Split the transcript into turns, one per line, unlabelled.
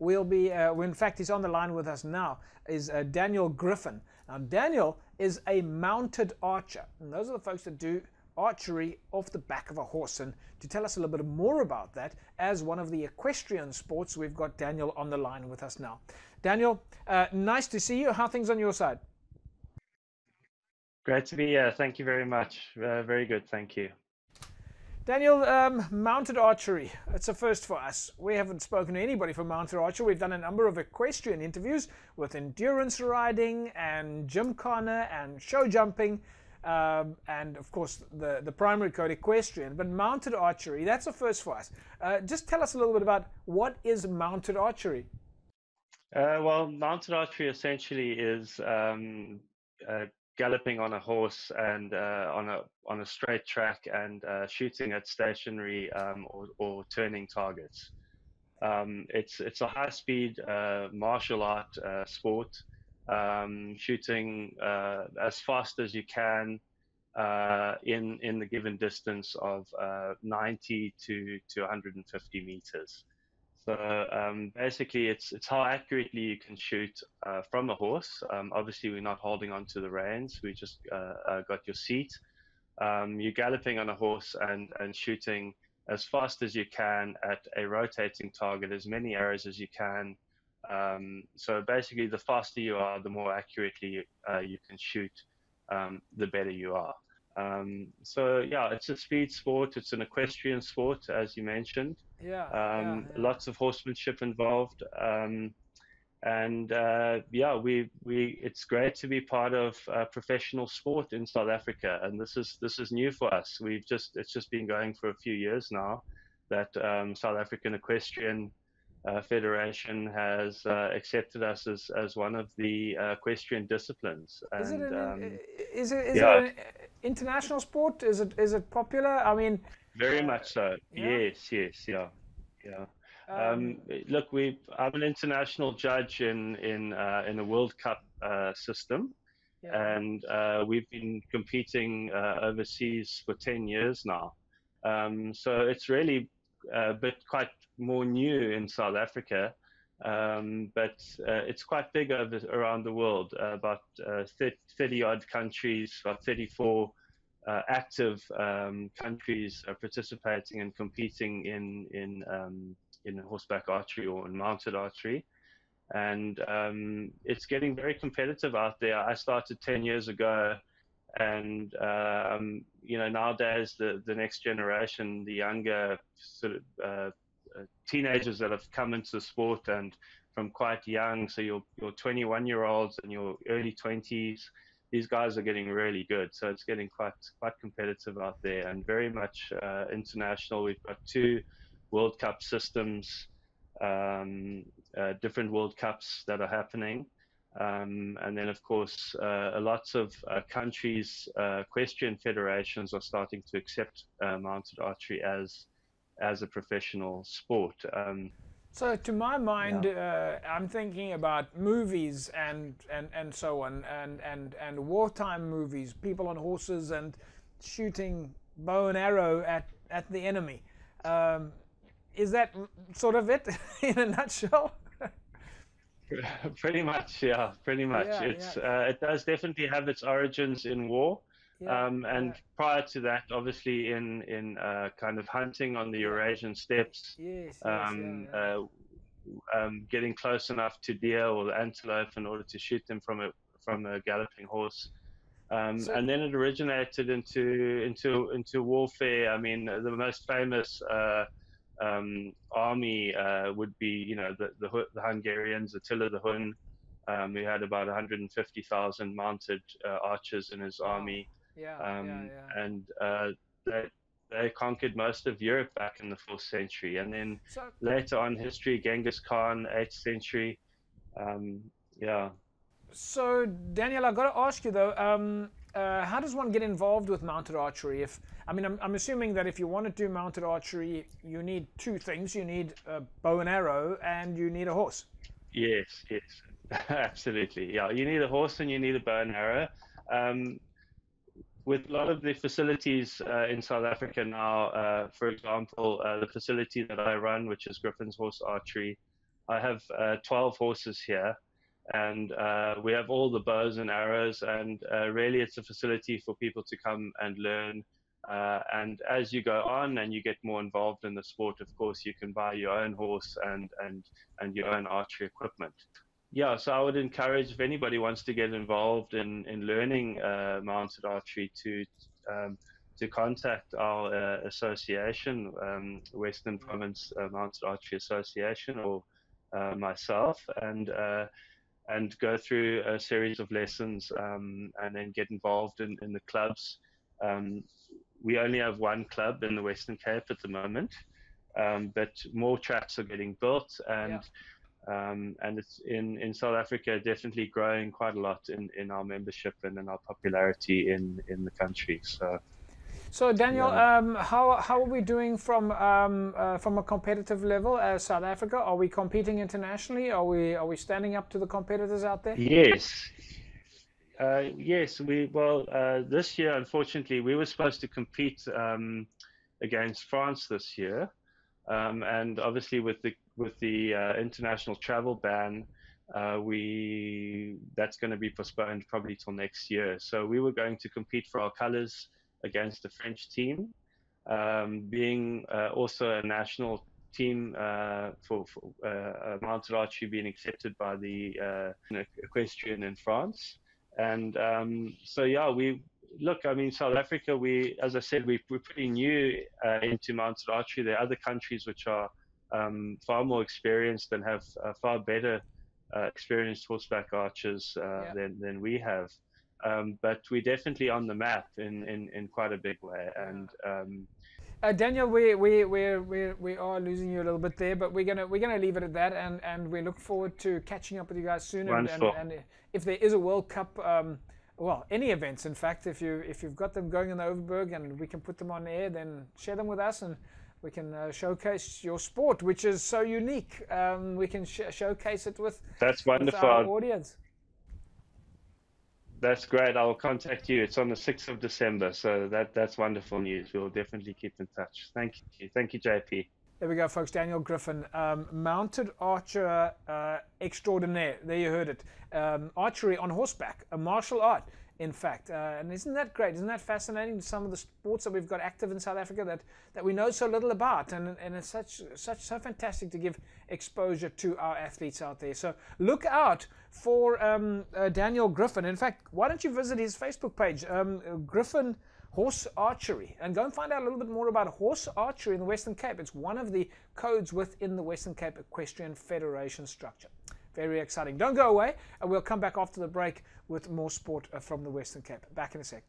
we'll be, well, in fact, he's on the line with us now, is Daniel Griffin. Now, Daniel is a mounted archer, and those are the folks that do archery off the back of a horse. And to tell us a little bit more about that, as one of the equestrian sports, we've got Daniel on the line with us now. Daniel, nice to see you. How are things on your side?
Great to be here. Thank you very much. Very good. Thank you.
Daniel, mounted archery, it's a first for us. We haven't spoken to anybody from mounted archery. We've done a number of equestrian interviews with endurance riding and gymkhana and show jumping, and of course the primary code equestrian. But mounted archery, that's a first for us. Just tell us a little bit about what is mounted archery.
Well, mounted archery essentially is galloping on a horse and on a straight track and shooting at stationary or turning targets. It's a high-speed martial art sport, shooting as fast as you can in the given distance of 90 to 150 meters. So basically, it's how accurately you can shoot from a horse. Obviously, we're not holding on to the reins. We just got your seat. You're galloping on a horse and shooting as fast as you can at a rotating target, as many arrows as you can. So basically, the faster you are, the more accurately you can shoot, the better you are. So yeah, it's a speed sport. It's an equestrian sport, as you mentioned.
Yeah.
Lots of horsemanship involved. And yeah, it's great to be part of professional sport in South Africa, and this is new for us. It's just been going for a few years now that South African Equestrian Federation has accepted us as one of the equestrian disciplines.
Is it
And
is it
yeah,
an international sport? Is it popular? I mean,
very much so.
yeah.
Yes, yeah, yeah.
Um,
Look, I'm an international judge in a World Cup system,
yeah.
and we've been competing overseas for 10 years now. So it's really a bit quite more new in South Africa, but it's quite big around the world. About 30 odd countries, about 34 active countries are participating and competing in horseback archery or in mounted archery. And it's getting very competitive out there. I started 10 years ago, and nowadays the next generation, the younger sort of teenagers that have come into the sport and from quite young, so your 21-year-olds and your early 20s, these guys are getting really good. So it's getting quite competitive out there, and very much international. We've got 2 World Cup systems, different World Cups that are happening. And then, of course, lots of countries, equestrian federations are starting to accept mounted archery as a professional sport.
So to my mind,
Yeah.
I'm thinking about movies and so on, and wartime movies, people on horses and shooting bow and arrow at the enemy. Is that sort of it in a nutshell?
Pretty much, yeah, pretty much.
Yeah.
It does definitely have its origins in war,
Yeah.
and prior to that, obviously in kind of hunting on the
Yeah.
Eurasian steppes,
Yes.
um, uh, getting close enough to deer or the antelope in order to shoot them from a galloping horse.
So
And then it originated into warfare. I mean, the most famous army would be, the Hungarians, Attila the Hun. He had about 150,000 mounted archers in his
wow.
army,
Yeah.
and they conquered most of Europe back in the 4th century. And then
So
later on history, Genghis Khan, 8th century. Um, yeah.
So, Daniel, I've got to ask you though, how does one get involved with mounted archery? I'm assuming that if you want to do mounted archery, you need 2 things: you need a bow and arrow, and you need a horse.
Yes, absolutely. Yeah, you need a horse and you need a bow and arrow. Um, with a lot of the facilities in South Africa now, for example, the facility that I run, which is Griffin's Horse Archery, I have 12 horses here, and we have all the bows and arrows, and really it's a facility for people to come and learn. And as you go on and you get more involved in the sport, of course, you can buy your own horse and your own archery equipment. Yeah, so I would encourage, if anybody wants to get involved in learning mounted archery, to contact our association, Western Province Mounted Archery Association, or myself, and go through a series of lessons, and then get involved in the clubs. We only have one club in the Western Cape at the moment, but more tracks are getting built, and it's in South Africa, definitely growing quite a lot in our membership and in our popularity in the country.
So Daniel,
yeah.
how are we doing from a competitive level as South Africa? Are we competing internationally? Are we standing up to the competitors out there?
Yes. Yes, this year, unfortunately, we were supposed to compete against France this year, and obviously with the international travel ban, that's going to be postponed probably till next year. So we were going to compete for our colors against the French team, being also a national team for mounted archery, being accepted by the equestrian in France. And so yeah, I mean, South Africa, as I said, we're pretty new into mounted archery. There are other countries which are far more experienced and have far better experienced horseback archers than we have. But we're definitely on the map in quite a big way. And
Daniel, we are losing you a little bit there, but we're gonna leave it at that, and we look forward to catching up with you guys soon. And if there is a World Cup, well, any events, in fact, if you've got them going in the Overberg and we can put them on air, then share them with us, and we can showcase your sport, which is so unique. We can showcase it with our audience.
That's great. I'll contact you. It's on the 6th of December, so that's wonderful news. We'll definitely keep in touch. Thank you, JP.
There we go, folks. Daniel Griffin, mounted archer extraordinaire. There you heard it. Archery on horseback, a martial art, in fact. And isn't that great? Isn't that fascinating? Some of the sports that we've got active in South Africa that we know so little about, and it's so fantastic to give exposure to our athletes out there. So look out for Daniel Griffin. In fact, why don't you visit his Facebook page, Griffin Horse Archery, and go and find out a little bit more about horse archery in the Western Cape. It's one of the codes within the Western Cape Equestrian Federation structure. Very exciting. Don't go away, and we'll come back after the break with more sport from the Western Cape. Back in a sec.